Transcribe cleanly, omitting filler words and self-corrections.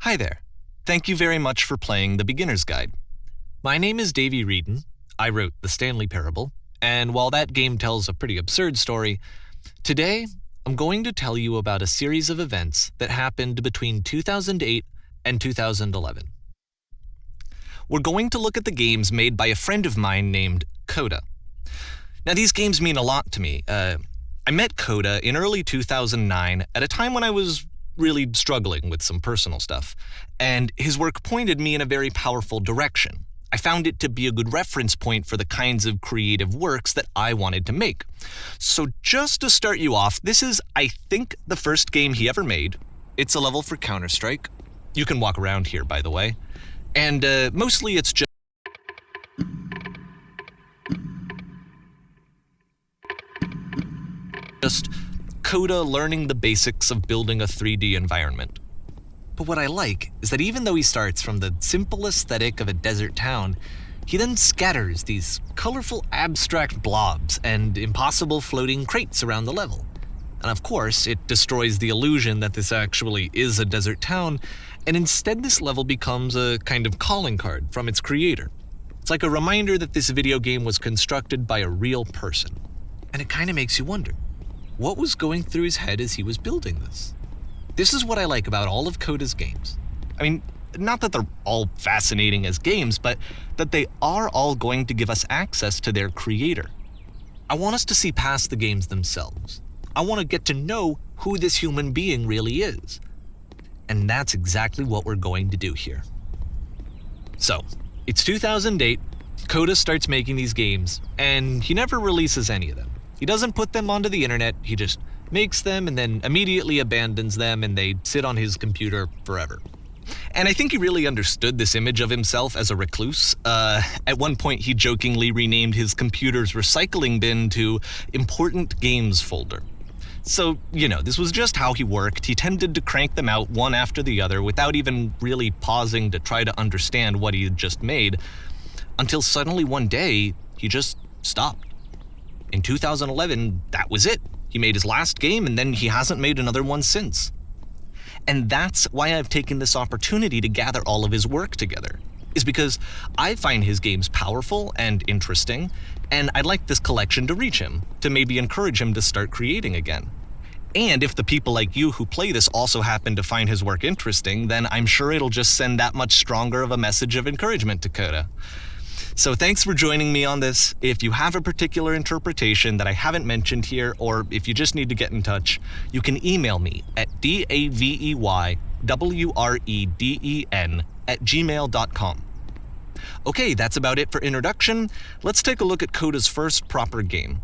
Hi there. Thank you very much for playing the Beginner's Guide. My name is Davey Wreden. I wrote the Stanley Parable, and while that game tells a pretty absurd story, today I'm going to tell you about a series of events that happened between 2008 and 2011. We're going to look at the games made by a friend of mine named Coda. Now, these games mean a lot to me. I met Coda in early 2009 at a time when I was really struggling with some personal stuff, and his work pointed me in a very powerful direction. I found it to be a good reference point for the kinds of creative works that I wanted to make. So just to start you off, this is, I think, the first game he ever made. It's a level for Counterstrike. You can walk around here, by the way. And mostly it's just Coda learning the basics of building a 3D environment. But what I like is that even though he starts from the simple aesthetic of a desert town, he then scatters these colorful abstract blobs and impossible floating crates around the level. And of course, it destroys the illusion that this actually is a desert town, and instead this level becomes a kind of calling card from its creator. It's like a reminder that this video game was constructed by a real person. And it kind of makes you wonder, what was going through his head as he was building this? This is what I like about all of Coda's games. I mean, not that they're all fascinating as games, but that they are all going to give us access to their creator. I want us to see past the games themselves. I want to get to know who this human being really is. And that's exactly what we're going to do here. So, it's 2008, Coda starts making these games, and he never releases any of them. He doesn't put them onto the internet, he just makes them and then immediately abandons them, and they sit on his computer forever. And I think he really understood this image of himself as a recluse. At one point, he jokingly renamed his computer's recycling bin to Important Games Folder. So, this was just how he worked. He tended to crank them out one after the other without even really pausing to try to understand what he had just made, until suddenly one day, he just stopped. In 2011, that was it. He made his last game, and then he hasn't made another one since. And that's why I've taken this opportunity to gather all of his work together, is because I find his games powerful and interesting, and I'd like this collection to reach him, to maybe encourage him to start creating again. And if the people like you who play this also happen to find his work interesting, then I'm sure it'll just send that much stronger of a message of encouragement to Coda. So thanks for joining me on this. If you have a particular interpretation that I haven't mentioned here, or if you just need to get in touch, you can email me at daveywreden@gmail.com. Okay, that's about it for introduction. Let's take a look at Coda's first proper game.